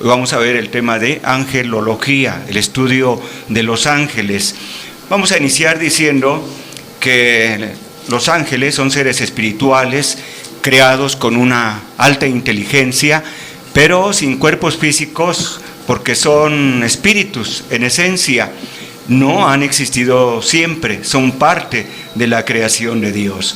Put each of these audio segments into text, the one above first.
Hoy vamos a ver el tema de angelología, el estudio de los ángeles. Vamos a iniciar diciendo que los ángeles son seres espirituales creados con una alta inteligencia, pero sin cuerpos físicos, porque son espíritus en esencia. No han existido siempre, son parte de la creación de Dios.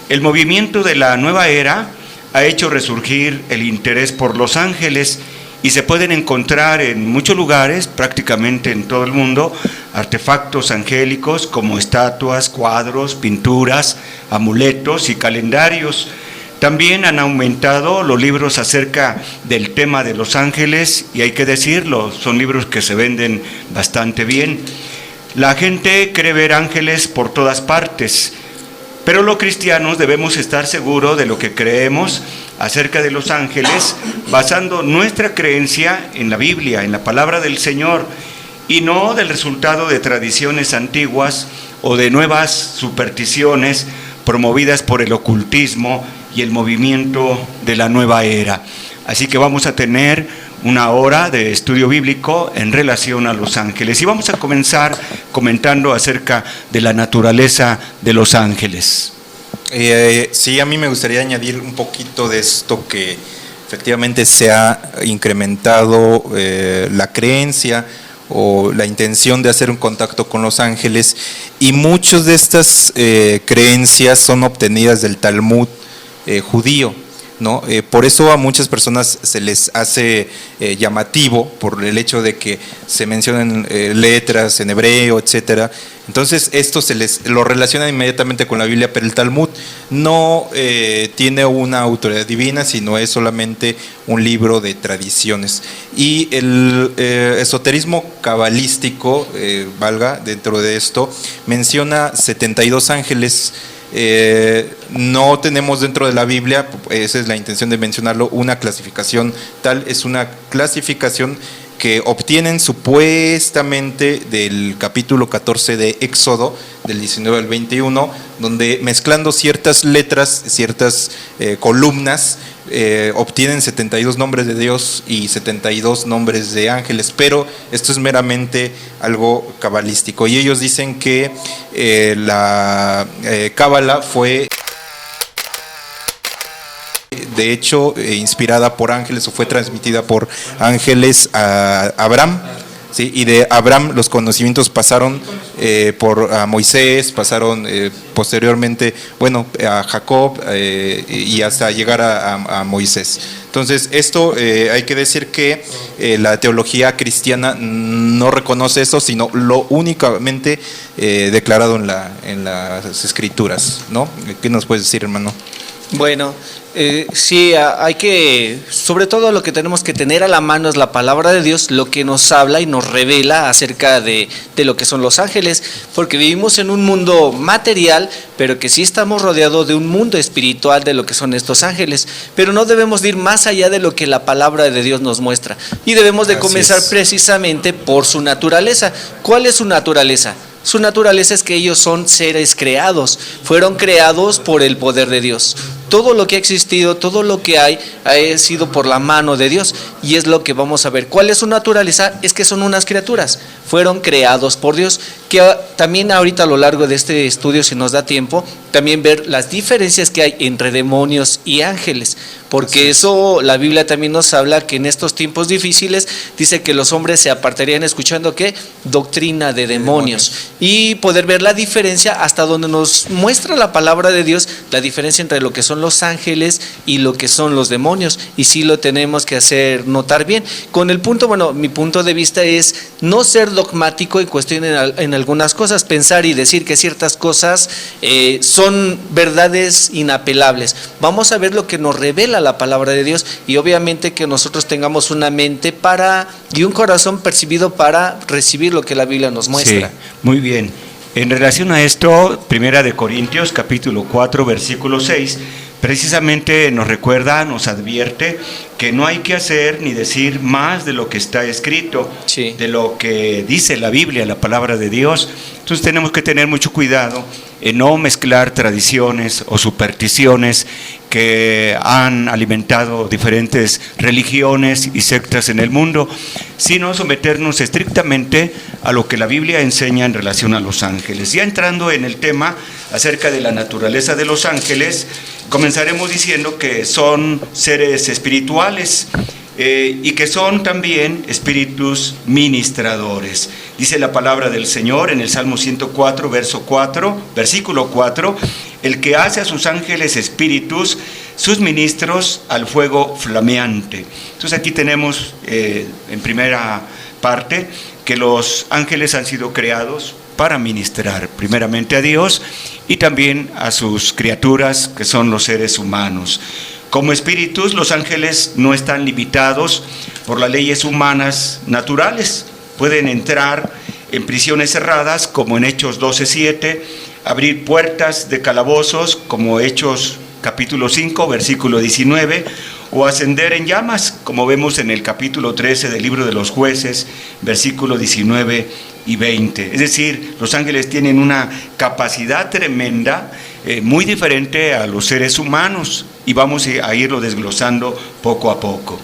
El movimiento de la nueva era ha hecho resurgir el interés por los ángeles y se pueden encontrar en muchos lugares, prácticamente en todo el mundo, artefactos angélicos como estatuas, cuadros, pinturas, amuletos y calendarios. También han aumentado los libros acerca del tema de los ángeles, y hay que decirlo, son libros que se venden bastante bien. La gente cree ver ángeles por todas partes, pero los cristianos debemos estar seguros de lo que creemos acerca de los ángeles, basando nuestra creencia en la Biblia, en la palabra del Señor, y no del resultado de tradiciones antiguas o de nuevas supersticiones promovidas por el ocultismo y el movimiento de la nueva era. Así que vamos a tener una hora de estudio bíblico en relación a los ángeles. Y vamos a comenzar comentando acerca de la naturaleza de los ángeles. Sí, a mí me gustaría añadir un poquito de esto, que efectivamente se ha incrementado la creencia o la intención de hacer un contacto con los ángeles, y muchas de estas creencias son obtenidas del Talmud judío, ¿no? Por eso a muchas personas se les hace llamativo por el hecho de que se mencionan letras en hebreo, etcétera. Entonces esto se les lo relaciona inmediatamente con la Biblia, pero el Talmud no tiene una autoridad divina, sino es solamente un libro de tradiciones. Y el esoterismo cabalístico, dentro de esto, menciona 72 ángeles. No tenemos dentro de la Biblia, esa es la intención de mencionarlo, una clasificación tal. Es una clasificación que obtienen supuestamente del capítulo 14 de Éxodo, del 19 al 21, donde mezclando ciertas letras, ciertas columnas, obtienen 72 nombres de Dios y 72 nombres de ángeles, pero esto es meramente algo cabalístico. Y ellos dicen que la cábala fue, de hecho, inspirada por ángeles, o fue transmitida por ángeles a Abraham, ¿sí? Y de Abraham los conocimientos pasaron a Moisés, pasaron posteriormente, a Jacob, y hasta llegar a Moisés. Entonces, esto hay que decir que la teología cristiana no reconoce eso, sino lo únicamente declarado en las escrituras, ¿no? ¿Qué nos puedes decir, hermano? Bueno, sí, hay que, sobre todo lo que tenemos que tener a la mano es la palabra de Dios, lo que nos habla y nos revela acerca de lo que son los ángeles, porque vivimos en un mundo material, pero que sí estamos rodeados de un mundo espiritual de lo que son estos ángeles, pero no debemos ir más allá de lo que la palabra de Dios nos muestra, y debemos de comenzar precisamente por su naturaleza. ¿Cuál es su naturaleza? Su naturaleza es que ellos son seres creados, fueron creados por el poder de Dios. Todo lo que ha existido, todo lo que hay, ha sido por la mano de Dios, y es lo que vamos a ver. ¿Cuál es su naturaleza? Es que son unas criaturas, fueron creados por Dios, que también ahorita a lo largo de este estudio, si nos da tiempo, también ver las diferencias que hay entre demonios y ángeles, porque eso la Biblia también nos habla que en estos tiempos difíciles dice que los hombres se apartarían escuchando ¿qué? Doctrina de demonios, y poder ver la diferencia hasta donde nos muestra la palabra de Dios, la diferencia entre lo que son los ángeles y lo que son los demonios, y sí lo tenemos que hacer notar bien. Con el punto, mi punto de vista es no ser dogmático en cuestión en algunas cosas, pensar y decir que ciertas cosas son verdades inapelables. Vamos a ver lo que nos revela la palabra de Dios, y obviamente que nosotros tengamos una mente y un corazón percibido para recibir lo que la Biblia nos muestra. Sí, muy bien. En relación a esto, 1 Corintios capítulo 4 versículo 6, precisamente nos recuerda, nos advierte que no hay que hacer ni decir más de lo que está escrito, Sí. de lo que dice la Biblia, la palabra de Dios. Entonces tenemos que tener mucho cuidado en no mezclar tradiciones o supersticiones que han alimentado diferentes religiones y sectas en el mundo, sino someternos estrictamente a lo que la Biblia enseña en relación a los ángeles. Ya entrando en el tema acerca de la naturaleza de los ángeles, comenzaremos diciendo que son seres espirituales y que son también espíritus ministradores. Dice la palabra del Señor en el Salmo 104, versículo 4, el que hace a sus ángeles espíritus, sus ministros al fuego flameante. Entonces aquí tenemos en primera parte que los ángeles han sido creados para ministrar primeramente a Dios y también a sus criaturas, que son los seres humanos. Como espíritus, los ángeles no están limitados por las leyes humanas naturales. Pueden entrar en prisiones cerradas, como en Hechos 12:7, abrir puertas de calabozos, como Hechos capítulo 5, versículo 19, o ascender en llamas, como vemos en el capítulo 13 del libro de los Jueces, versículo 19 y 20. Es decir, los ángeles tienen una capacidad tremenda, muy diferente a los seres humanos, y vamos a irlo desglosando poco a poco.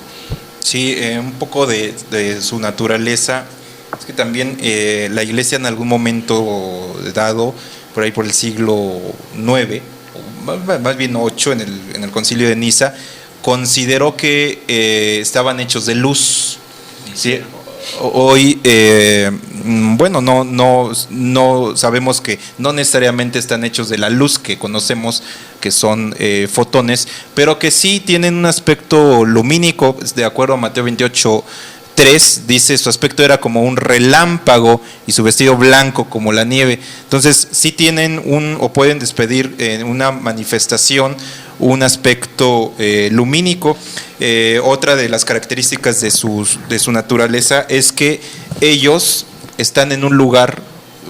Sí, un poco de su naturaleza. Es que también la Iglesia en algún momento dado, por ahí por el siglo IX, más bien 8, en el Concilio de Niza, consideró que estaban hechos de luz. ¿Sí? Hoy, bueno, no sabemos que no necesariamente están hechos de la luz que conocemos, que son fotones, pero que sí tienen un aspecto lumínico, de acuerdo a Mateo 28:3, dice, su aspecto era como un relámpago y su vestido blanco como la nieve. Entonces sí tienen o pueden despedir una manifestación, un aspecto lumínico. Otra de las características de su naturaleza es que ellos están en un lugar,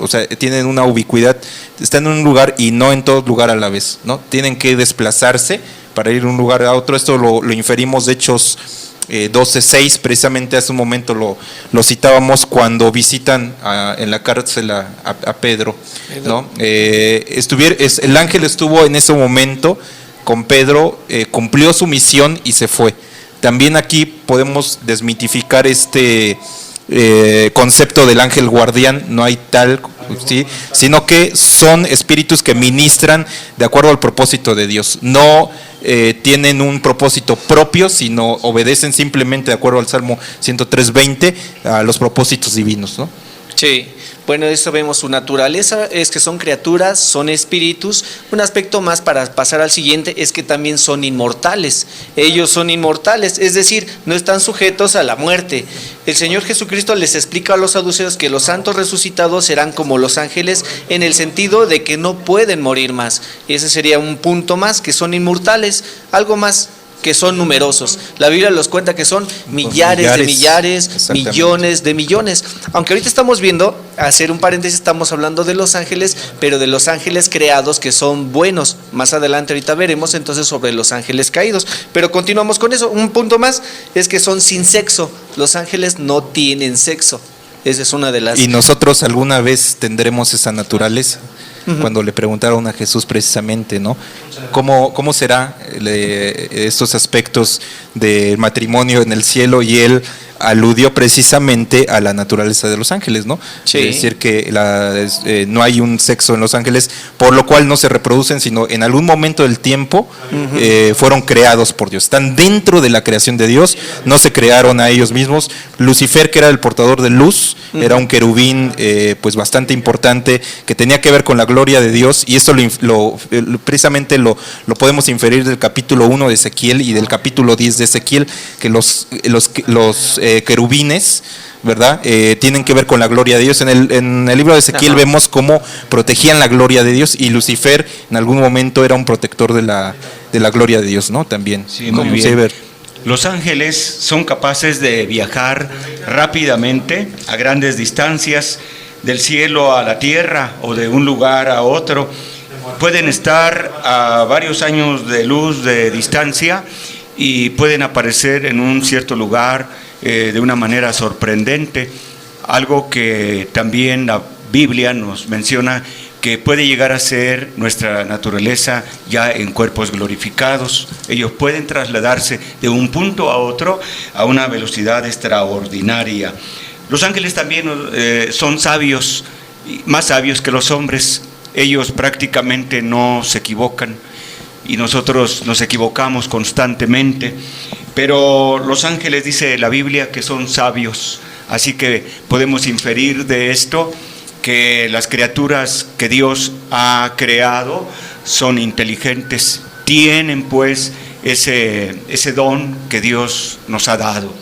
o sea, tienen una ubicuidad, están en un lugar y no en todo lugar a la vez, ¿no? Tienen que desplazarse para ir de un lugar a otro. Esto lo inferimos de Hechos 12:6, precisamente hace un momento lo citábamos cuando visitan en la cárcel a Pedro, ¿no? El ángel estuvo en ese momento con Pedro, cumplió su misión y se fue. También aquí podemos desmitificar este concepto del ángel guardián, no hay tal, ¿sí? Sino que son espíritus que ministran de acuerdo al propósito de Dios. No tienen un propósito propio, sino obedecen simplemente de acuerdo al Salmo 103:20 a los propósitos divinos, ¿no? Sí, bueno, eso vemos su naturaleza, es que son criaturas, son espíritus. Un aspecto más para pasar al siguiente es que también son inmortales. Ellos son inmortales, es decir, no están sujetos a la muerte. El Señor Jesucristo les explica a los saduceos que los santos resucitados serán como los ángeles en el sentido de que no pueden morir más. Ese sería un punto más, que son inmortales. Algo más, que son numerosos. La Biblia los cuenta que son millares de millares, millones de millones. Aunque ahorita estamos viendo, hacer un paréntesis, estamos hablando de los ángeles, pero de los ángeles creados que son buenos. Más adelante ahorita veremos entonces sobre los ángeles caídos. Pero continuamos con eso. Un punto más es que son sin sexo. Los ángeles no tienen sexo. Esa es una de las... ¿Y nosotros alguna vez tendremos esa naturaleza? Cuando le preguntaron a Jesús precisamente, ¿no? ¿Cómo será estos aspectos del matrimonio en el cielo? Y él aludió precisamente a la naturaleza de los ángeles, ¿no? Sí. Es decir, que no hay un sexo en los ángeles, por lo cual no se reproducen, sino en algún momento del tiempo fueron creados por Dios. Están dentro de la creación de Dios, no se crearon a ellos mismos. Lucifer, que era el portador de luz, era un querubín pues bastante importante, que tenía que ver con la gloria de Dios, y esto precisamente lo podemos inferir del capítulo 1 de Ezequiel y del capítulo 10 de Ezequiel, que los querubines, ¿verdad? Tienen que ver con la gloria de Dios. En el libro de Ezequiel vemos cómo protegían la gloria de Dios, y Lucifer en algún momento era un protector de la gloria de Dios, ¿no? También. Sí, muy bien. Los ángeles son capaces de viajar rápidamente a grandes distancias, del cielo a la tierra o de un lugar a otro. pueden estar a varios años de luz de distancia y pueden aparecer en un cierto lugar de una manera sorprendente, algo que también la Biblia nos menciona que puede llegar a ser nuestra naturaleza ya en cuerpos glorificados. Ellos pueden trasladarse de un punto a otro a una velocidad extraordinaria. Los ángeles también son sabios, más sabios que los hombres. Ellos prácticamente no se equivocan y nosotros nos equivocamos constantemente, pero los ángeles, dice la Biblia, que son sabios, así que podemos inferir de esto que las criaturas que Dios ha creado son inteligentes, tienen pues ese don que Dios nos ha dado.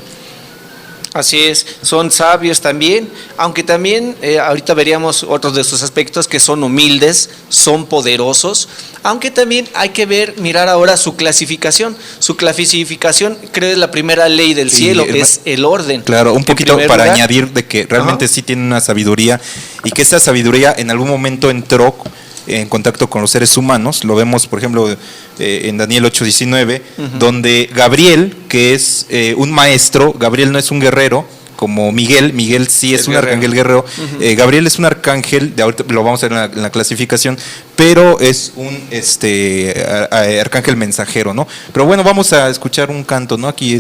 Así es, son sabios también, aunque también ahorita veríamos otros de sus aspectos que son humildes, son poderosos, aunque también hay que mirar ahora su clasificación. Su clasificación creo es la primera ley del cielo, es el orden. Claro, un poquito para lugar, añadir de que realmente sí tiene una sabiduría y que esa sabiduría en algún momento entró en contacto con los seres humanos. Lo vemos, por ejemplo, en Daniel 8:19, donde Gabriel, que es un maestro, Gabriel no es un guerrero como Miguel sí es un arcángel guerrero, Gabriel es un arcángel, de ahorita lo vamos a ver en la clasificación, pero es un arcángel mensajero, ¿no? Pero bueno, vamos a escuchar un canto, ¿no? Aquí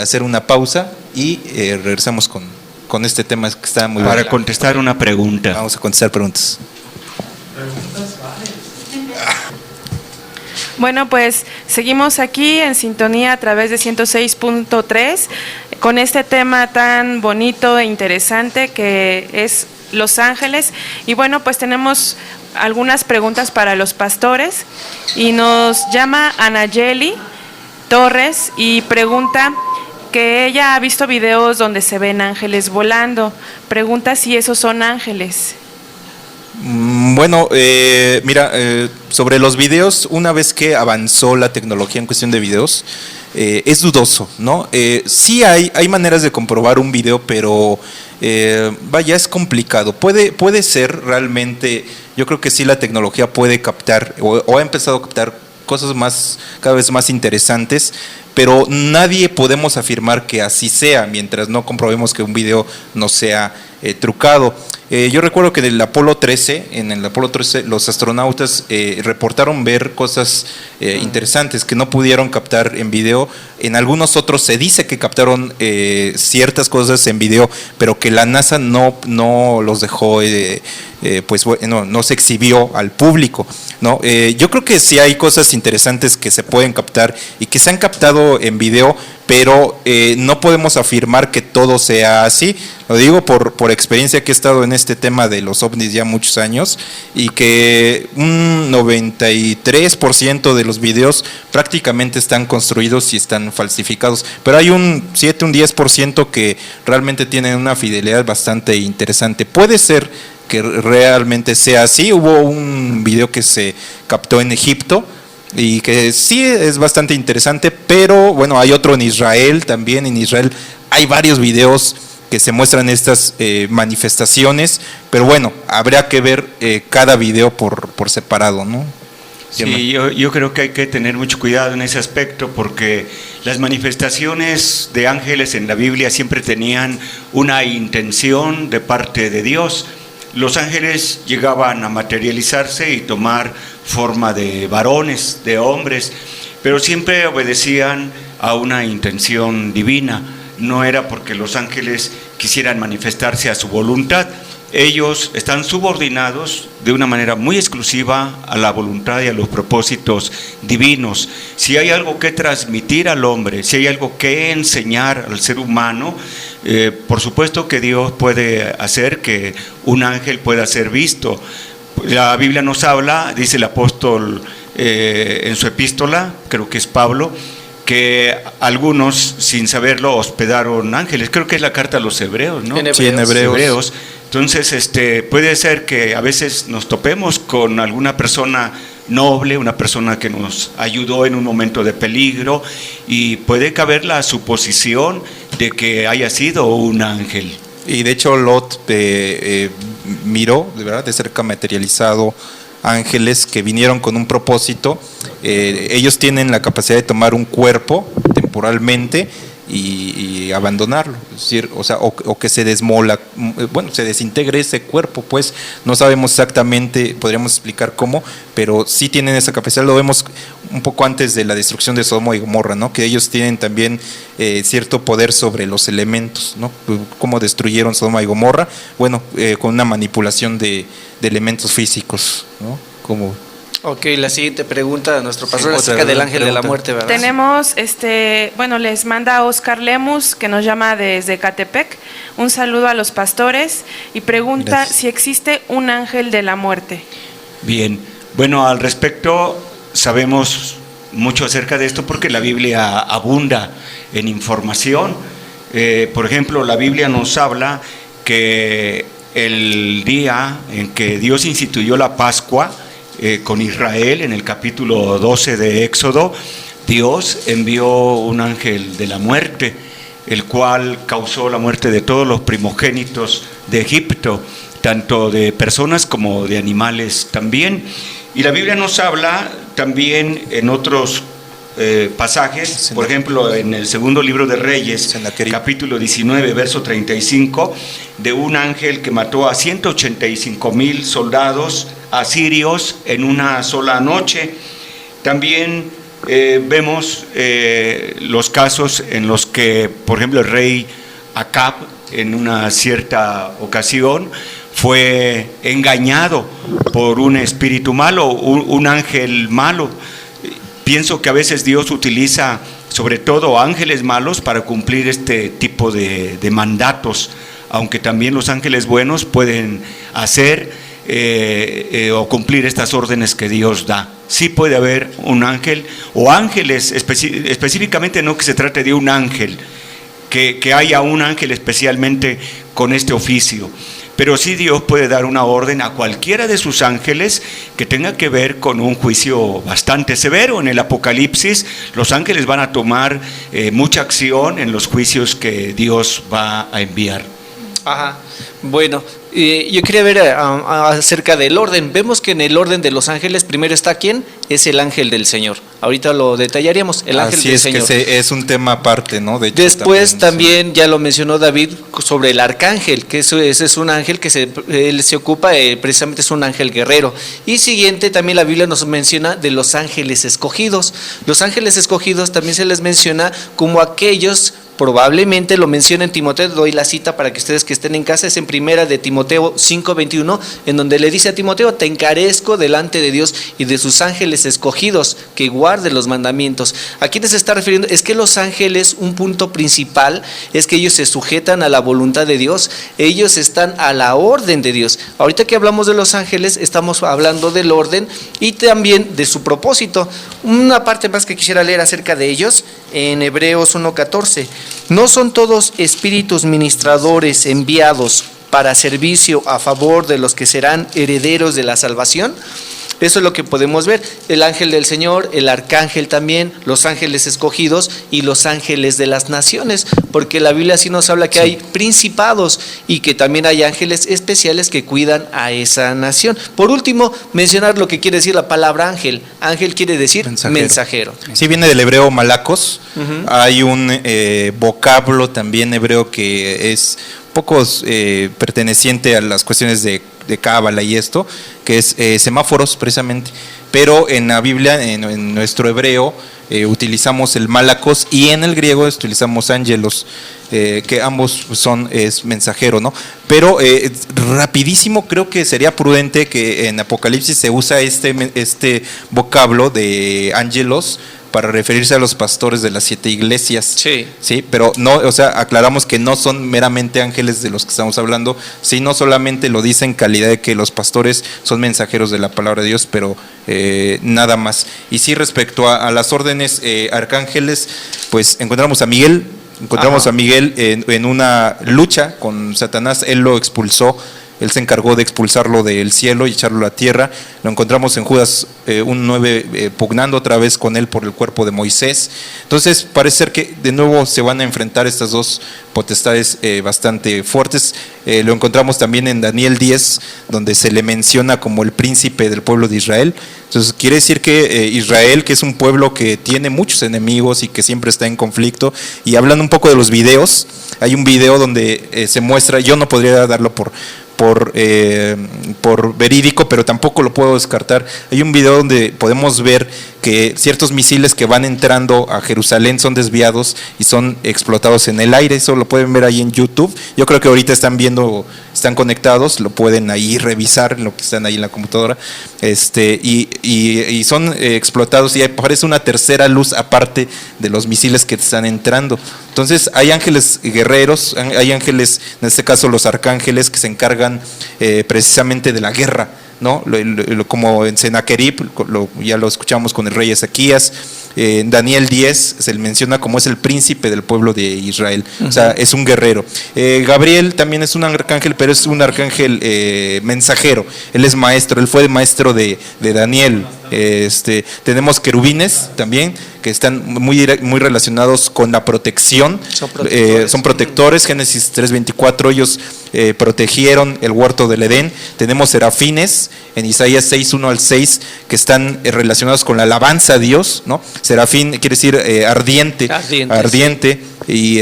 hacer una pausa y regresamos con este tema que está muy para contestar una pregunta. Vamos a contestar preguntas. Bueno, pues seguimos aquí en sintonía a través de 106.3 con este tema tan bonito e interesante que es Los Ángeles. Y bueno, pues tenemos algunas preguntas para los pastores y nos llama Anayeli Torres y pregunta que ella ha visto videos donde se ven ángeles volando. Pregunta si esos son ángeles. Bueno, mira, sobre los videos, una vez que avanzó la tecnología en cuestión de videos, es dudoso, ¿no? Sí hay maneras de comprobar un video, pero vaya, es complicado. Puede ser realmente, yo creo que sí la tecnología puede captar, o ha empezado a captar cosas cada vez más interesantes, pero nadie podemos afirmar que así sea, mientras no comprobemos que un video no sea trucado. Yo recuerdo que en el Apolo 13, los astronautas reportaron ver cosas interesantes que no pudieron captar en video. En algunos otros se dice que captaron ciertas cosas en video, pero que la NASA no los dejó, pues bueno, no se exhibió al público, ¿no? Yo creo que sí hay cosas interesantes que se pueden captar y que se han captado en video, pero no podemos afirmar que todo sea así. Lo digo por experiencia, que he estado en este tema de los ovnis ya muchos años, y que un 93% de los videos prácticamente están construidos y están falsificados, pero hay un 10% que realmente tienen una fidelidad bastante interesante. Puede ser que realmente sea así. Hubo un video que se captó en Egipto y que sí es bastante interesante, pero bueno, hay otro en Israel también. En Israel hay varios videos que se muestran estas manifestaciones, pero bueno, habría que ver cada video por separado, ¿no? Sí, yo creo que hay que tener mucho cuidado en ese aspecto, porque las manifestaciones de ángeles en la Biblia siempre tenían una intención de parte de Dios. Los ángeles llegaban a materializarse y tomar forma de varones, de hombres, pero siempre obedecían a una intención divina. No era porque los ángeles quisieran manifestarse a su voluntad. Ellos están subordinados de una manera muy exclusiva a la voluntad y a los propósitos divinos. Si hay algo que transmitir al hombre, si hay algo que enseñar al ser humano, por supuesto que Dios puede hacer que un ángel pueda ser visto. La Biblia nos habla, dice el apóstol en su epístola, creo que es Pablo, que algunos sin saberlo hospedaron ángeles. Creo que es la carta a los hebreos, ¿no? Sí, en Hebreos. Entonces, puede ser que a veces nos topemos con alguna persona noble, una persona que nos ayudó en un momento de peligro, y puede caber la suposición de que haya sido un ángel. Y de hecho Lot miró de verdad de cerca materializado ángeles que vinieron con un propósito. Ellos tienen la capacidad de tomar un cuerpo temporalmente y abandonarlo, es decir, o que se se desintegre ese cuerpo, pues no sabemos exactamente, podríamos explicar cómo, pero sí tienen esa capacidad. Lo vemos un poco antes de la destrucción de Sodoma y Gomorra, ¿no? Que ellos tienen también cierto poder sobre los elementos, ¿no? Cómo destruyeron Sodoma y Gomorra, bueno, con una manipulación de elementos físicos, ¿no? Como Ok, la siguiente pregunta a nuestro pastor Otra acerca del ángel de la pregunta. muerte, ¿verdad? Tenemos, les manda Oscar Lemus, que nos llama desde Catepec, un saludo a los pastores y pregunta Gracias. si existe un ángel de la muerte. Bien, bueno, al respecto sabemos mucho acerca de esto porque la Biblia abunda en información. Por ejemplo, la Biblia nos habla que el día en que Dios instituyó la Pascua con Israel, en el capítulo 12 de Éxodo, Dios envió un ángel de la muerte, el cual causó la muerte de todos los primogénitos de Egipto, tanto de personas como de animales también. Y la Biblia nos habla también en otros pasajes, por ejemplo en el segundo libro de Reyes, capítulo 19, verso 35, de un ángel que mató a 185,000 soldados asirios en una sola noche. También vemos los casos en los que, por ejemplo, el rey Acab en una cierta ocasión fue engañado por un espíritu malo, un ángel malo. Pienso que a veces Dios utiliza sobre todo ángeles malos para cumplir este tipo de mandatos, aunque también los ángeles buenos pueden hacer o cumplir estas órdenes que Dios da. Sí puede haber un ángel o ángeles, específicamente no que se trate de un ángel, que haya un ángel especialmente con este oficio. Pero sí Dios puede dar una orden a cualquiera de sus ángeles que tenga que ver con un juicio bastante severo. En el Apocalipsis los ángeles van a tomar mucha acción en los juicios que Dios va a enviar. Ajá. Bueno, yo quería ver acerca del orden. Vemos que en el orden de los ángeles primero está ¿quién? Es el ángel del Señor. Ahorita lo detallaríamos, el ángel del Señor. Que es un tema aparte, ¿no? De hecho, Después también ya lo mencionó David sobre el arcángel, que ese es un ángel que él se ocupa, precisamente es un ángel guerrero. Y siguiente, también la Biblia nos menciona de los ángeles escogidos. Los ángeles escogidos también se les menciona como aquellos, probablemente lo menciona en Timoteo, doy la cita para que ustedes que estén en casa, es en primera de Timoteo 5:21, en donde le dice a Timoteo: te encarezco delante de Dios y de sus ángeles escogidos, que guarden los mandamientos. ¿A quiénes se está refiriendo? Es que los ángeles, un punto principal, es que ellos se sujetan a la voluntad de Dios, ellos están a la orden de Dios. Ahorita que hablamos de los ángeles, estamos hablando del orden y también de su propósito. Una parte más que quisiera leer acerca de ellos, en Hebreos 1:14. ¿No son todos espíritus ministradores enviados para servicio a favor de los que serán herederos de la salvación? Eso es lo que podemos ver, el ángel del Señor, el arcángel también, los ángeles escogidos y los ángeles de las naciones, porque la Biblia sí nos habla que hay principados y que también hay ángeles especiales que cuidan a esa nación. Por último, mencionar lo que quiere decir la palabra ángel. Ángel quiere decir mensajero. Sí, viene del hebreo malakos. Hay un vocablo también hebreo que es poco perteneciente a las cuestiones de cábala y esto, que es semáforos precisamente, pero en la Biblia, en nuestro hebreo, utilizamos el malakos y en el griego utilizamos ángelos, que ambos es mensajero, ¿no? Pero rapidísimo creo que sería prudente que en Apocalipsis se usa este vocablo de ángelos para referirse a los pastores de las 7 iglesias. Sí, pero no, o sea, aclaramos que no son meramente ángeles de los que estamos hablando, sino solamente lo dice en calidad de que los pastores son mensajeros de la palabra de Dios, pero nada más. Y sí, respecto a las órdenes arcángeles, pues encontramos a Miguel en una lucha con Satanás, él lo expulsó Él se encargó de expulsarlo del cielo y echarlo a la tierra. Lo encontramos en Judas 1:9 pugnando otra vez con él por el cuerpo de Moisés. Entonces parece ser que de nuevo se van a enfrentar estas dos potestades bastante fuertes. Lo encontramos también en Daniel 10, donde se le menciona como el príncipe del pueblo de Israel. Entonces quiere decir que Israel, que es un pueblo que tiene muchos enemigos y que siempre está en conflicto. Y hablando un poco de los videos, hay un video donde se muestra, yo no podría darlo por verídico, pero tampoco lo puedo descartar. Hay un video donde podemos ver que ciertos misiles que van entrando a Jerusalén son desviados y son explotados en el aire. Eso lo pueden ver ahí en YouTube. Yo creo que ahorita están viendo, están conectados, lo pueden ahí revisar, lo que están ahí en la computadora, y son explotados y aparece una tercera luz aparte de los misiles que están entrando. Entonces hay ángeles guerreros, hay ángeles, en este caso los arcángeles, que se encargan precisamente de la guerra, ¿no? Como en Sennacherib, ya lo escuchamos con el rey Ezequías. En Daniel 10 se le menciona como es el príncipe del pueblo de Israel, o sea, es un guerrero. Gabriel también es un arcángel, pero es un arcángel mensajero. Él es maestro, él fue el maestro de Daniel. Tenemos querubines también, que están muy relacionados con la protección. Son protectores. Génesis 3:24, ellos protegieron el huerto del Edén. Tenemos serafines en Isaías 6:1-6, que están relacionados con la alabanza a Dios, ¿no? Serafín quiere decir ardiente. Sí. Y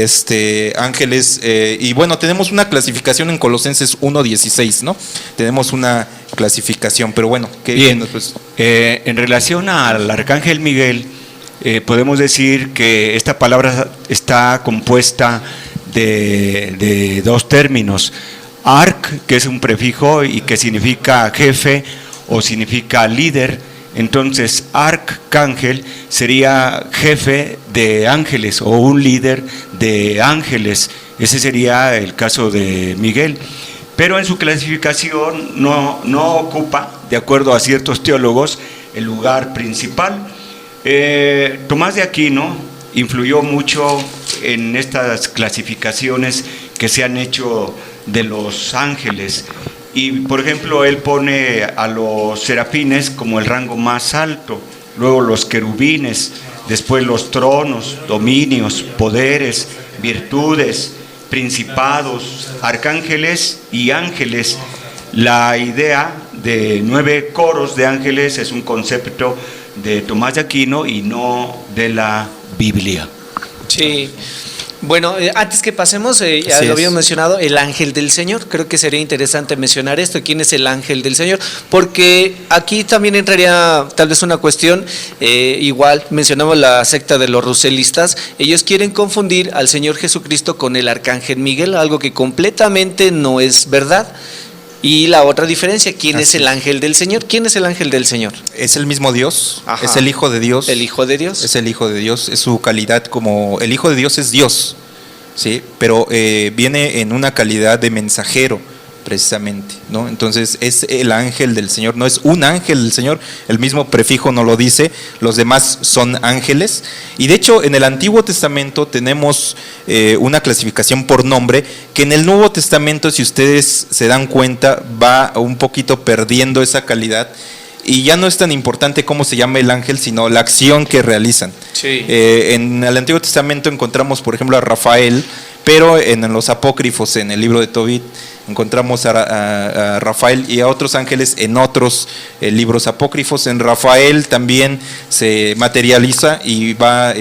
ángeles, y bueno, tenemos una clasificación en Colosenses 1:16, ¿no? Tenemos una clasificación, pero bueno, bien, pues. En relación al arcángel Miguel, podemos decir que esta palabra está compuesta de dos términos: arc, que es un prefijo y que significa jefe o significa líder. Entonces, arcángel sería jefe de ángeles o un líder de ángeles. Ese sería el caso de Miguel. Pero en su clasificación no ocupa, de acuerdo a ciertos teólogos, el lugar principal. Tomás de Aquino influyó mucho en estas clasificaciones que se han hecho de los ángeles. Y, por ejemplo, él pone a los serafines como el rango más alto, luego los querubines, después los tronos, dominios, poderes, virtudes, principados, arcángeles y ángeles. La idea de 9 coros de ángeles es un concepto de Tomás de Aquino y no de la Biblia. Sí. Bueno, antes que pasemos, ya lo habíamos mencionado, el ángel del Señor. Creo que sería interesante mencionar esto. ¿Quién es el ángel del Señor? Porque aquí también entraría tal vez una cuestión, igual mencionamos la secta de los ruselistas. Ellos quieren confundir al Señor Jesucristo con el arcángel Miguel, algo que completamente no es verdad. Y la otra diferencia, ¿quién es el ángel del Señor? ¿Quién es el ángel del Señor? Es el mismo Dios. Ajá. Es el Hijo de Dios. ¿El Hijo de Dios? Es el Hijo de Dios, es su calidad como... El Hijo de Dios es Dios, ¿sí? Pero viene en una calidad de mensajero, precisamente, ¿no? Entonces es el ángel del Señor, no es un ángel del Señor, el mismo prefijo no lo dice, los demás son ángeles. Y de hecho en el Antiguo Testamento tenemos una clasificación por nombre, que en el Nuevo Testamento, si ustedes se dan cuenta, va un poquito perdiendo esa calidad. Y ya no es tan importante cómo se llama el ángel, sino la acción que realizan. Sí. En el Antiguo Testamento encontramos, por ejemplo, a Rafael, pero en los apócrifos, en el libro de Tobit, encontramos a Rafael y a otros ángeles en otros libros apócrifos. En Rafael también se materializa y va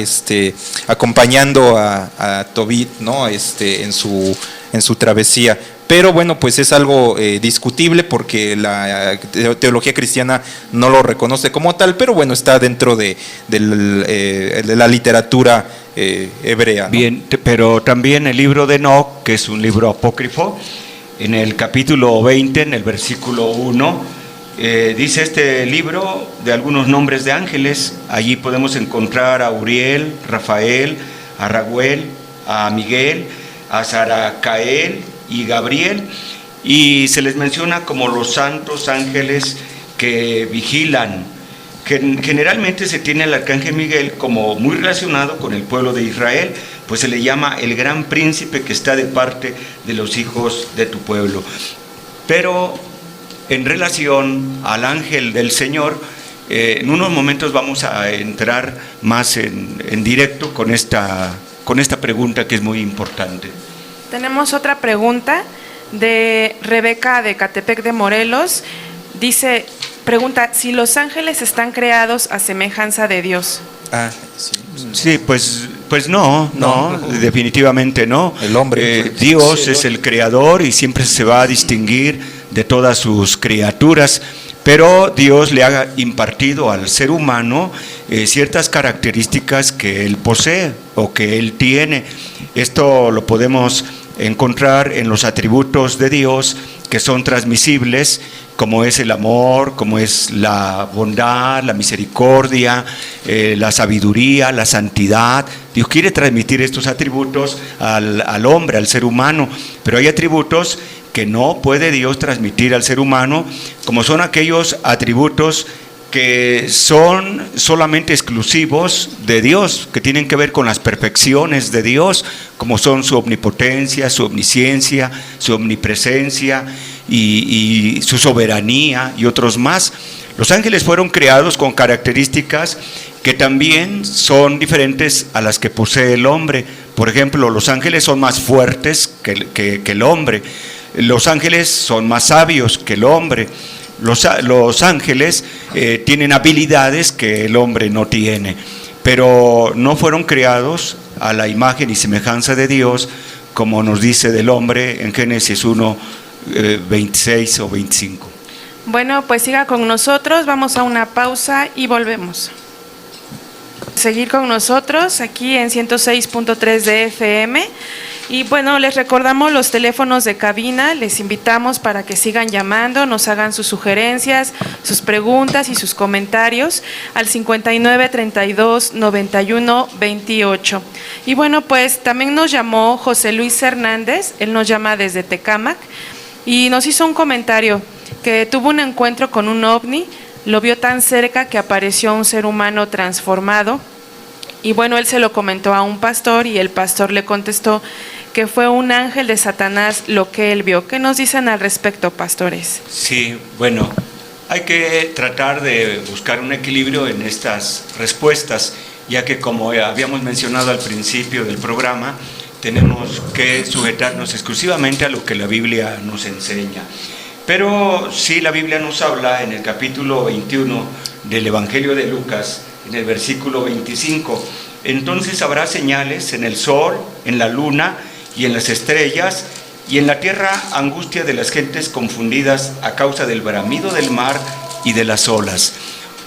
acompañando a Tobit, ¿no? en su travesía. Pero bueno, pues es algo discutible porque la teología cristiana no lo reconoce como tal, pero bueno, está dentro de la literatura hebrea, ¿no? Bien, pero también el libro de Enoc, que es un libro apócrifo, en el capítulo 20, en el versículo 1, dice este libro de algunos nombres de ángeles. Allí podemos encontrar a Uriel, Rafael, a Raguel, a Miguel, a Saracael y Gabriel, y se les menciona como los santos ángeles que vigilan. Generalmente se tiene al arcángel Miguel como muy relacionado con el pueblo de Israel, pues se le llama el gran príncipe que está de parte de los hijos de tu pueblo. pero en relación al ángel del Señor, en unos momentos vamos a entrar más en directo con esta pregunta que es muy importante. Tenemos otra pregunta de Rebeca de Catepec de Morelos. Pregunta, si los ángeles están creados a semejanza de Dios. Sí. Sí, pues no, definitivamente no. El hombre. Dios Sí, es el creador y siempre se va a distinguir de todas sus criaturas, pero Dios le ha impartido al ser humano ciertas características que él posee o que él tiene. Esto lo podemos encontrar en los atributos de Dios que son transmisibles, como es el amor, como es la bondad, la misericordia, la sabiduría, la santidad. Dios quiere transmitir estos atributos al hombre, al ser humano, pero hay atributos que no puede Dios transmitir al ser humano, como son aquellos atributos que son solamente exclusivos de Dios, que tienen que ver con las perfecciones de Dios, como son su omnipotencia, su omnisciencia, su omnipresencia y su soberanía y otros más. Los ángeles fueron creados con características que también son diferentes a las que posee el hombre. Por ejemplo, los ángeles son más fuertes que el hombre. Los ángeles son más sabios que el hombre. Los ángeles tienen habilidades que el hombre no tiene, pero no fueron creados a la imagen y semejanza de Dios, como nos dice del hombre en Génesis 1, 26 o 25. Bueno, pues siga con nosotros, vamos a una pausa y volvemos. Seguir con nosotros aquí en 106.3 de FM. Y bueno, les recordamos los teléfonos de cabina, les invitamos para que sigan llamando, nos hagan sus sugerencias, sus preguntas y sus comentarios al 59 32 91 28. Y bueno, pues también nos llamó José Luis Hernández, él nos llama desde Tecámac y nos hizo un comentario que tuvo un encuentro con un ovni, lo vio tan cerca que apareció un ser humano transformado. Y bueno, él se lo comentó a un pastor y el pastor le contestó que fue un ángel de Satanás lo que él vio. ¿Qué nos dicen al respecto, pastores? Sí, bueno, hay que tratar de buscar un equilibrio en estas respuestas, ya que como habíamos mencionado al principio del programa, tenemos que sujetarnos exclusivamente a lo que la Biblia nos enseña. Pero sí, la Biblia nos habla en el capítulo 21 del Evangelio de Lucas, en el versículo 25, entonces habrá señales en el sol, en la luna y en las estrellas, y en la tierra angustia de las gentes confundidas a causa del bramido del mar y de las olas.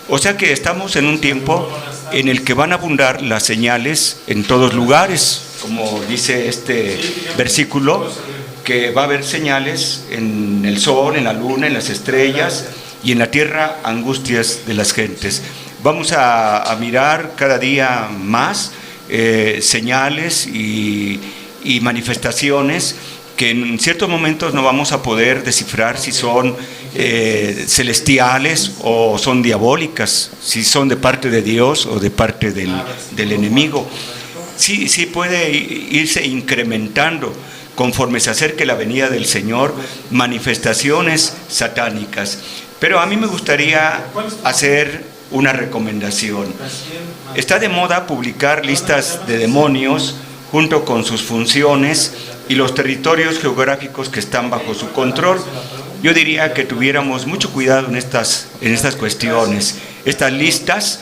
O sea que estamos en un tiempo en el que van a abundar las señales en todos lugares, como dice este versículo, que va a haber señales en el sol, en la luna, en las estrellas, y en la tierra angustias de las gentes. Vamos a mirar cada día más señales y manifestaciones que en ciertos momentos no vamos a poder descifrar si son celestiales o son diabólicas, si son de parte de Dios o de parte del enemigo. Sí puede irse incrementando conforme se acerque la venida del Señor, manifestaciones satánicas. Pero a mí me gustaría hacer una recomendación. Está de moda publicar listas de demonios junto con sus funciones y los territorios geográficos que están bajo su control. Yo diría que tuviéramos mucho cuidado en estas cuestiones. Estas listas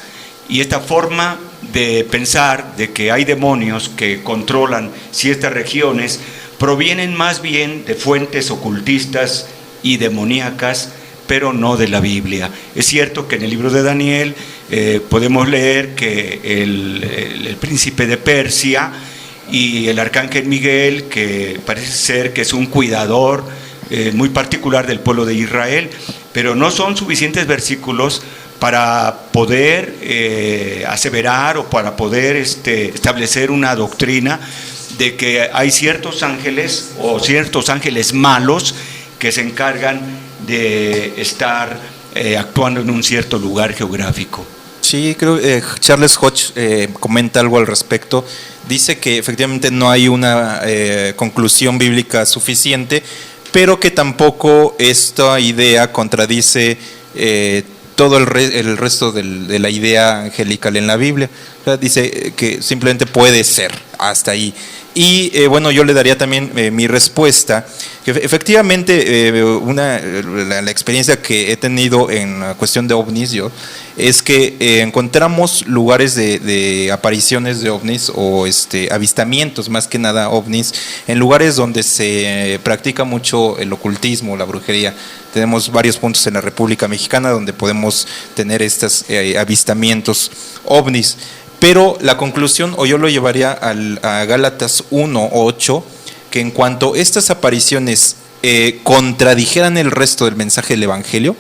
y esta forma de pensar de que hay demonios que controlan ciertas regiones provienen más bien de fuentes ocultistas y demoníacas, pero no de la Biblia. Es cierto que en el libro de Daniel podemos leer que el príncipe de Persia y el arcángel Miguel, que parece ser que es un cuidador muy particular del pueblo de Israel, pero no son suficientes versículos para poder aseverar o para poder establecer una doctrina de que hay ciertos ángeles o ciertos ángeles malos que se encargan de estar actuando en un cierto lugar geográfico. Sí, creo que Charles Hodge comenta algo al respecto. Dice que efectivamente no hay una conclusión bíblica suficiente, pero que tampoco esta idea contradice todo el resto de la idea angelical en la Biblia. O sea, dice que simplemente puede ser, hasta ahí. Y bueno, yo le daría también mi respuesta, que efectivamente la experiencia que he tenido en la cuestión de ovnis yo, es que encontramos lugares de apariciones de ovnis o avistamientos, más que nada ovnis, en lugares donde se practica mucho el ocultismo, la brujería. Tenemos varios puntos en la República Mexicana donde podemos tener estos avistamientos ovnis. Pero la conclusión, o yo lo llevaría a Gálatas 1:8, que en cuanto estas apariciones contradijeran el resto del mensaje del Evangelio,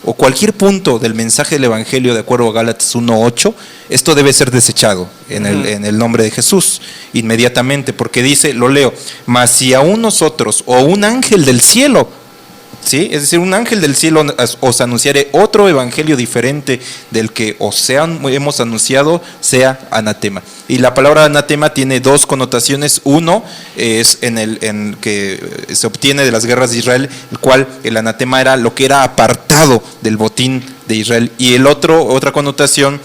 o cualquier punto del mensaje del Evangelio de acuerdo a Gálatas 1:8, esto debe ser desechado en el nombre de Jesús, inmediatamente, porque dice, lo leo, mas si aún nosotros o un ángel del cielo, ¿sí? Es decir, un ángel del cielo os anunciare otro evangelio diferente del que hemos anunciado, sea anatema. Y la palabra anatema tiene dos connotaciones. Uno es en que se obtiene de las guerras de Israel, el cual el anatema era lo que era apartado del botín de Israel. Y otra connotación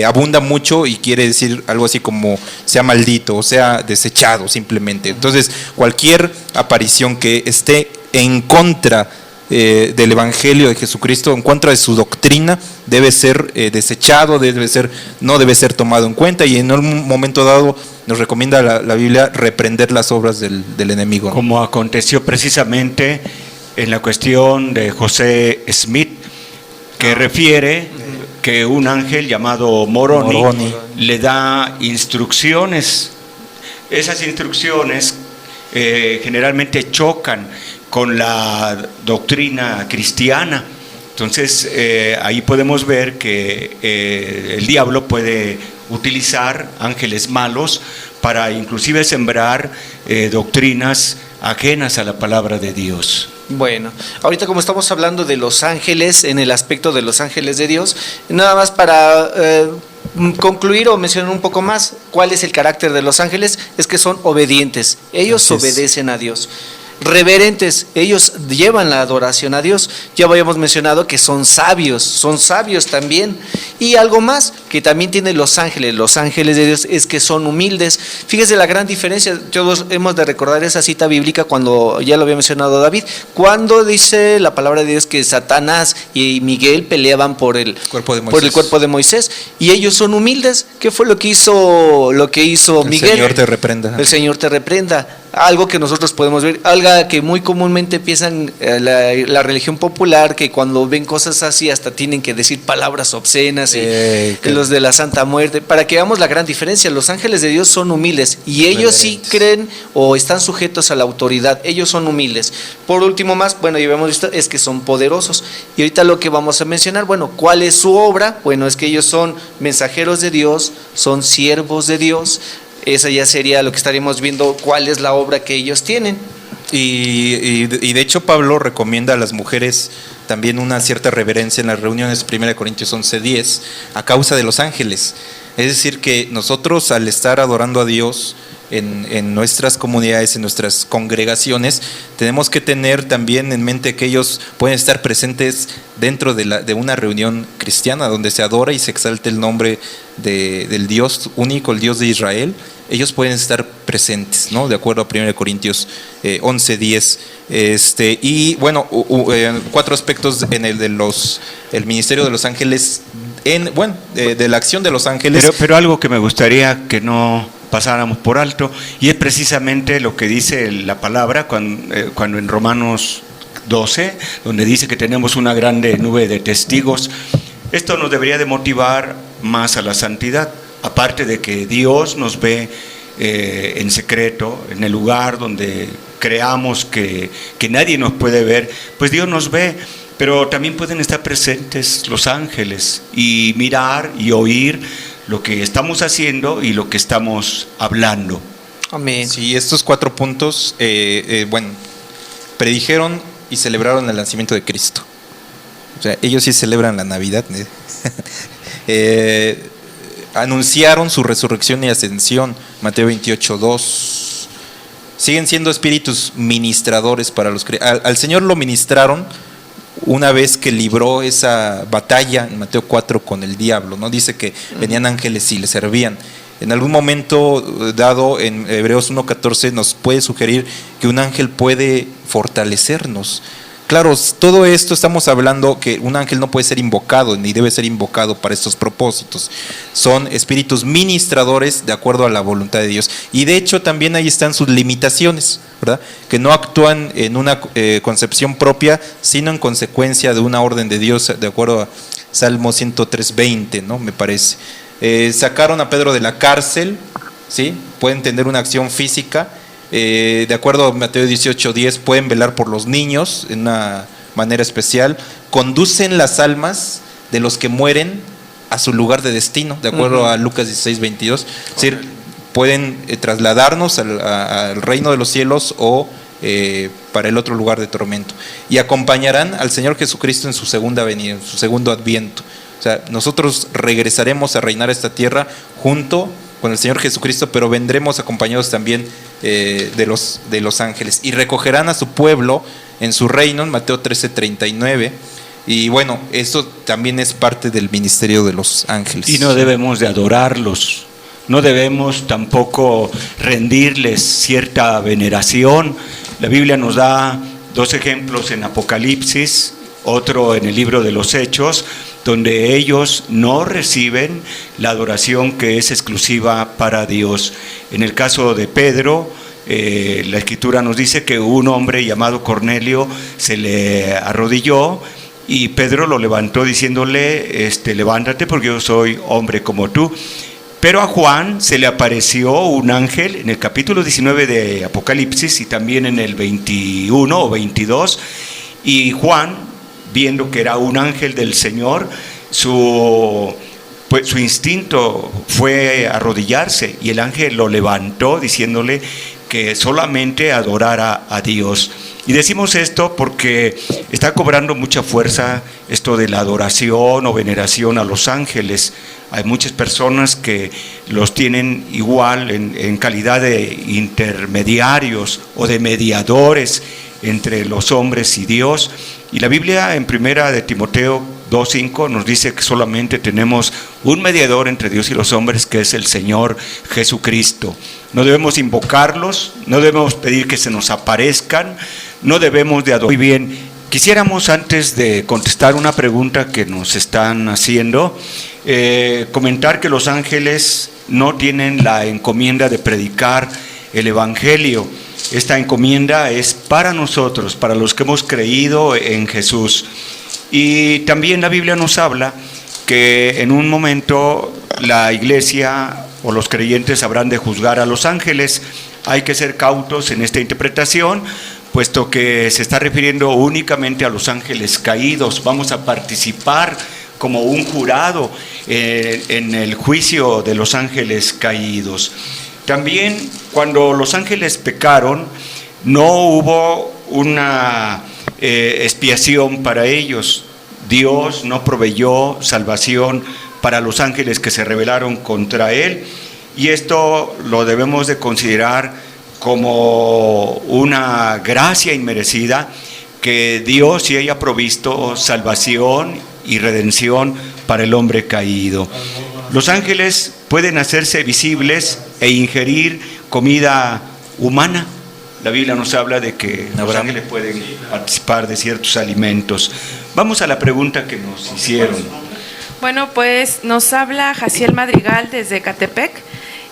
abunda mucho y quiere decir algo así como sea maldito o sea desechado simplemente. Entonces, cualquier aparición que esté en contra del Evangelio de Jesucristo, en contra de su doctrina, debe ser desechado, no debe ser tomado en cuenta, y en un momento dado nos recomienda la Biblia reprender las obras del enemigo. Como aconteció precisamente en la cuestión de José Smith, que refiere que un ángel llamado Moroni le da instrucciones. Esas instrucciones generalmente chocan con la doctrina cristiana. Entonces ahí podemos ver que el diablo puede utilizar ángeles malos para inclusive sembrar doctrinas ajenas a la palabra de Dios. Bueno, ahorita como estamos hablando de los ángeles, en el aspecto de los ángeles de Dios, nada más para concluir o mencionar un poco más cuál es el carácter de los ángeles, es que son obedientes, ellos obedecen a Dios. Reverentes, ellos llevan la adoración a Dios. Ya habíamos mencionado que son sabios también. Y algo más que también tienen los ángeles de Dios, es que son humildes. Fíjese la gran diferencia, todos hemos de recordar esa cita bíblica cuando ya lo había mencionado David, cuando dice la palabra de Dios que Satanás y Miguel peleaban por el cuerpo de Moisés, y ellos son humildes. ¿Qué fue lo que hizo Miguel? El Señor te reprenda. El Señor te reprenda. Algo que nosotros podemos ver, algo que muy comúnmente piensan la religión popular, que cuando ven cosas así hasta tienen que decir palabras obscenas y los de la Santa Muerte, para que veamos la gran diferencia. Los ángeles de Dios son humildes y ellos sí creen o están sujetos a la autoridad, ellos son humildes. Por último más, bueno, ya habíamos visto, es que son poderosos, y ahorita lo que vamos a mencionar, bueno, ¿cuál es su obra? Bueno, es que ellos son mensajeros de Dios, son siervos de Dios. Esa ya sería lo que estaríamos viendo, cuál es la obra que ellos tienen. Y de hecho Pablo recomienda a las mujeres también una cierta reverencia en las reuniones, 1 Corintios 11:10, a causa de los ángeles. Es decir, que nosotros al estar adorando a Dios en nuestras comunidades, en nuestras congregaciones, tenemos que tener también en mente que ellos pueden estar presentes dentro de una reunión cristiana donde se adora y se exalta el nombre del Dios único, el Dios de Israel. Ellos pueden estar presentes, ¿no? De acuerdo a 1 Corintios 11:10. Y bueno, 4 aspectos en el ministerio de los ángeles, de la acción de los ángeles. Pero algo que me gustaría que no pasáramos por alto, y es precisamente lo que dice la palabra cuando en Romanos 12, donde dice que tenemos una grande nube de testigos. Esto nos debería de motivar más a la santidad, aparte de que Dios nos ve en secreto, en el lugar donde creamos que nadie nos puede ver, pues Dios nos ve, pero también pueden estar presentes los ángeles y mirar y oír lo que estamos haciendo y lo que estamos hablando. Amén. Sí, estos 4 puntos, predijeron y celebraron el nacimiento de Cristo. O sea, ellos sí celebran la Navidad. Anunciaron su resurrección y ascensión, Mateo 28:2. siguen siendo espíritus ministradores para los creyentes. Al Señor lo ministraron una vez que libró esa batalla en Mateo 4 con el diablo, ¿no? Dice que venían ángeles y le servían. En algún momento dado, en Hebreos 1:14 nos puede sugerir que un ángel puede fortalecernos. Claro, todo esto estamos hablando que un ángel no puede ser invocado ni debe ser invocado para estos propósitos. Son espíritus ministradores de acuerdo a la voluntad de Dios. Y de hecho también ahí están sus limitaciones, ¿verdad? Que no actúan en una concepción propia, sino en consecuencia de una orden de Dios, de acuerdo a Salmo 103:20, ¿no? Me parece. Sacaron a Pedro de la cárcel, ¿sí? Pueden tener una acción física. De acuerdo a Mateo 18:10, pueden velar por los niños en una manera especial, conducen las almas de los que mueren a su lugar de destino, de acuerdo a Lucas 16:22, es decir, pueden trasladarnos al reino de los cielos o para el otro lugar de tormento, y acompañarán al Señor Jesucristo en su segunda venida, en su segundo adviento. O sea, nosotros regresaremos a reinar esta tierra junto con el Señor Jesucristo, pero vendremos acompañados también de los ángeles, y recogerán a su pueblo en su reino, en Mateo 13:39, y bueno, eso también es parte del ministerio de los ángeles. Y no debemos de adorarlos, no debemos tampoco rendirles cierta veneración. La Biblia nos da 2 ejemplos en Apocalipsis, otro en el libro de los Hechos, donde ellos no reciben la adoración que es exclusiva para Dios. En el caso de Pedro, la Escritura nos dice que un hombre llamado Cornelio se le arrodilló y Pedro lo levantó diciéndole, levántate porque yo soy hombre como tú. Pero a Juan se le apareció un ángel en el capítulo 19 de Apocalipsis y también en el 21 o 22, y Juan, viendo que era un ángel del Señor, su instinto fue arrodillarse, y el ángel lo levantó diciéndole que solamente adorara a Dios. Y decimos esto porque está cobrando mucha fuerza esto de la adoración o veneración a los ángeles. Hay muchas personas que los tienen igual en calidad de intermediarios o de mediadores entre los hombres y Dios. Y la Biblia en 1 de Timoteo 2:5 nos dice que solamente tenemos un mediador entre Dios y los hombres, que es el Señor Jesucristo. No debemos invocarlos, no debemos pedir que se nos aparezcan, no debemos de adorar. Muy bien, quisiéramos, antes de contestar una pregunta que nos están haciendo, comentar que los ángeles no tienen la encomienda de predicar el Evangelio. Esta encomienda es para nosotros, para los que hemos creído en Jesús. Y también la Biblia nos habla que en un momento la iglesia o los creyentes habrán de juzgar a los ángeles. Hay que ser cautos en esta interpretación, puesto que se está refiriendo únicamente a los ángeles caídos. Vamos a participar como un jurado en el juicio de los ángeles caídos. También, cuando los ángeles pecaron, no hubo una expiación para ellos. Dios no proveyó salvación para los ángeles que se rebelaron contra Él, y esto lo debemos de considerar como una gracia inmerecida que Dios sí haya provisto salvación y redención para el hombre caído. Los ángeles pueden hacerse visibles e ingerir comida humana. La Biblia nos habla de que los ángeles pueden participar de ciertos alimentos. Vamos a la pregunta que nos hicieron. Bueno, pues nos habla Jaciel Madrigal desde Catepec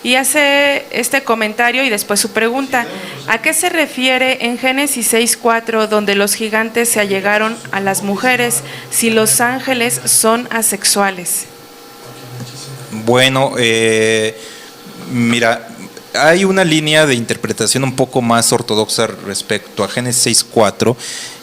y hace este comentario y después su pregunta. ¿A qué se refiere en Génesis 6:4, donde los gigantes se allegaron a las mujeres, si los ángeles son asexuales? Bueno, mira, hay una línea de interpretación un poco más ortodoxa respecto a Génesis 6:4,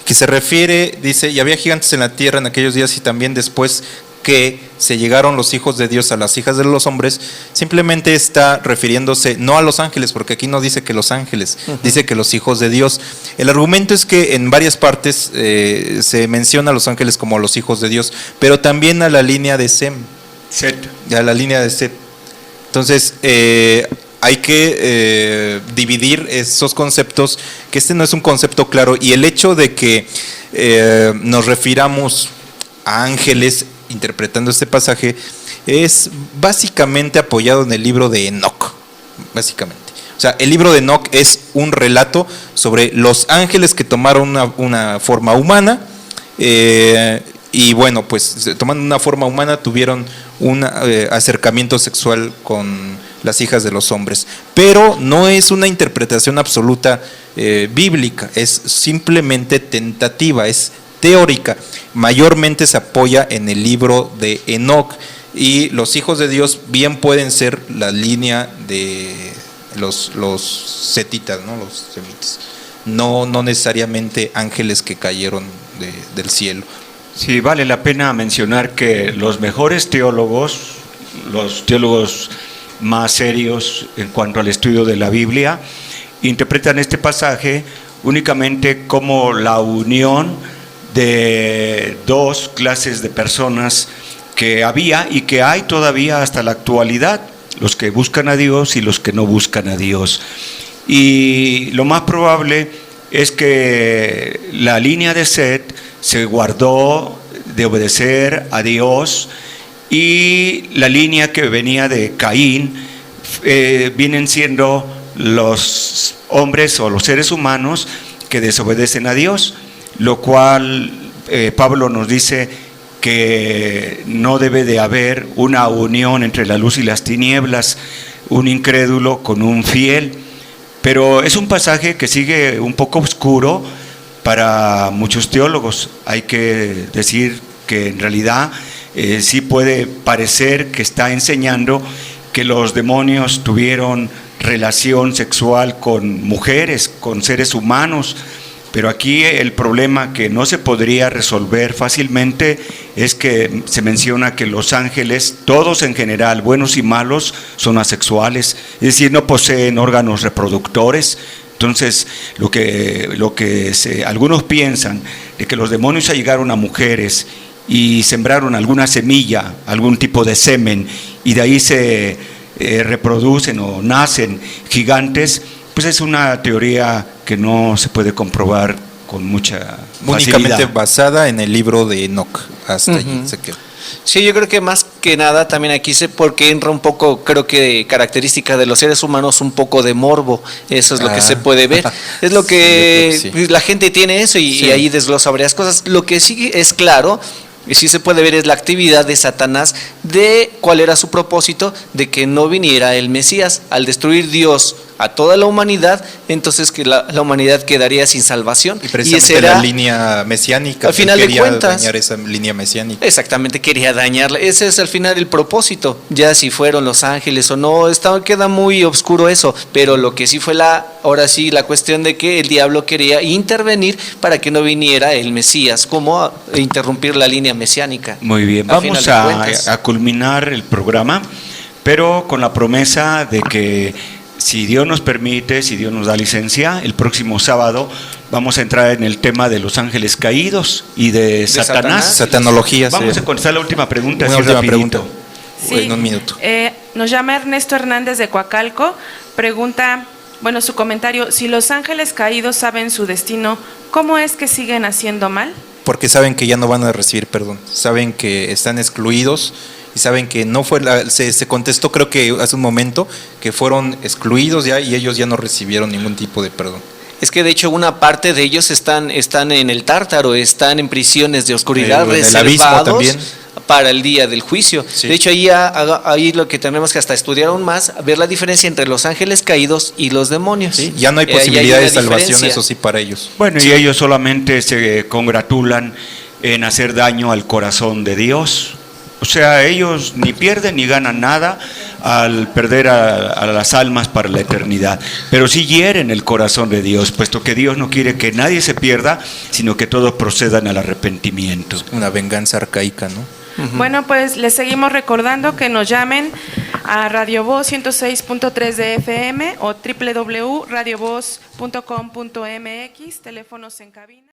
que se refiere, dice, y había gigantes en la tierra en aquellos días y también después que se llegaron los hijos de Dios a las hijas de los hombres. Simplemente está refiriéndose no a los ángeles, porque aquí no dice que los ángeles, dice que los hijos de Dios. El argumento es que en varias partes se menciona a los ángeles como los hijos de Dios, pero también a la línea de Sem. Set. A la línea de Set. Entonces, hay que dividir esos conceptos, que este no es un concepto claro, y el hecho de que nos refiramos a ángeles interpretando este pasaje es básicamente apoyado en el libro de Enoc, básicamente. O sea, el libro de Enoc es un relato sobre los ángeles que tomaron una forma humana, y bueno, pues tomando una forma humana tuvieron un acercamiento sexual con las hijas de los hombres. Pero no es una interpretación absoluta bíblica, es simplemente tentativa, es teórica. Mayormente se apoya en el libro de Enoc, y los hijos de Dios bien pueden ser la línea de los setitas, ¿no? Los semitas. No necesariamente ángeles que cayeron del cielo. Sí, vale la pena mencionar que los mejores teólogos, los teólogos más serios en cuanto al estudio de la Biblia, interpretan este pasaje únicamente como la unión de dos clases de personas que había y que hay todavía hasta la actualidad, los que buscan a Dios y los que no buscan a Dios. Y lo más probable es que la línea de Set se guardó de obedecer a Dios, y la línea que venía de Caín vienen siendo los hombres o los seres humanos que desobedecen a Dios, lo cual Pablo nos dice que no debe de haber una unión entre la luz y las tinieblas, un incrédulo con un fiel. Pero es un pasaje que sigue un poco oscuro para muchos teólogos. Hay que decir que en realidad sí puede parecer que está enseñando que los demonios tuvieron relación sexual con mujeres, con seres humanos. Pero aquí el problema que no se podría resolver fácilmente es que se menciona que los ángeles, todos en general, buenos y malos, son asexuales, es decir, no poseen órganos reproductores. Entonces, algunos piensan de que los demonios llegaron a mujeres y sembraron alguna semilla, algún tipo de semen, y de ahí se reproducen o nacen gigantes, pues es una teoría que no se puede comprobar con mucha únicamente facilidad. Basada en el libro de Enoc. Hasta allí se quedó. Sí, yo creo que más que nada también aquí porque entra un poco, creo que característica de los seres humanos, un poco de morbo. Eso es lo que se puede ver. Es lo que sí, yo creo que sí. La gente tiene eso y ahí desglosa varias cosas. Lo que sí es claro, y sí se puede ver, es la actividad de Satanás, de cuál era su propósito, de que no viniera el Mesías. Al destruir Dios a toda la humanidad, entonces que la humanidad quedaría sin salvación. Y precisamente ese era, la línea mesiánica, al final de quería cuentas, dañar esa línea mesiánica. exactamente, quería dañarla. Ese es al final el propósito. Ya si fueron los ángeles o no, queda muy oscuro eso. Pero lo que sí fue ahora sí, la cuestión de que el diablo quería intervenir para que no viniera el Mesías, como interrumpir la línea mesiánica. Muy bien, vamos a culminar el programa, pero con la promesa de que si Dios nos permite, si Dios nos da licencia, el próximo sábado vamos a entrar en el tema de los ángeles caídos y de Satanás. Satanología. Vamos a contestar la última pregunta. Una última pregunta. Sí. En un minuto. Nos llama Ernesto Hernández de Coacalco, pregunta, bueno, su comentario: si los ángeles caídos saben su destino, ¿cómo es que siguen haciendo mal? Porque saben que ya no van a recibir perdón, saben que están excluidos y saben que no fue, se contestó creo que hace un momento, que fueron excluidos ya y ellos ya no recibieron ningún tipo de perdón. Es que de hecho una parte de ellos están en el Tártaro, están en prisiones de oscuridad, En el reservados abismo también. para el día del juicio. Sí. De hecho ahí lo que tenemos que hasta estudiar aún más, ver la diferencia entre los ángeles caídos y los demonios. ¿Sí? Ya no hay Ahí posibilidad una de salvación, diferencia. eso sí, para ellos. Bueno, y ellos solamente se congratulan en hacer daño al corazón de Dios. O sea, ellos ni pierden ni ganan nada al perder a las almas para la eternidad, pero sí hieren el corazón de Dios, puesto que Dios no quiere que nadie se pierda, sino que todos procedan al arrepentimiento. Una venganza arcaica, ¿no? Bueno, pues les seguimos recordando que nos llamen a Radio Voz 106.3 de FM o www.radiovoz.com.mx, teléfonos en cabina.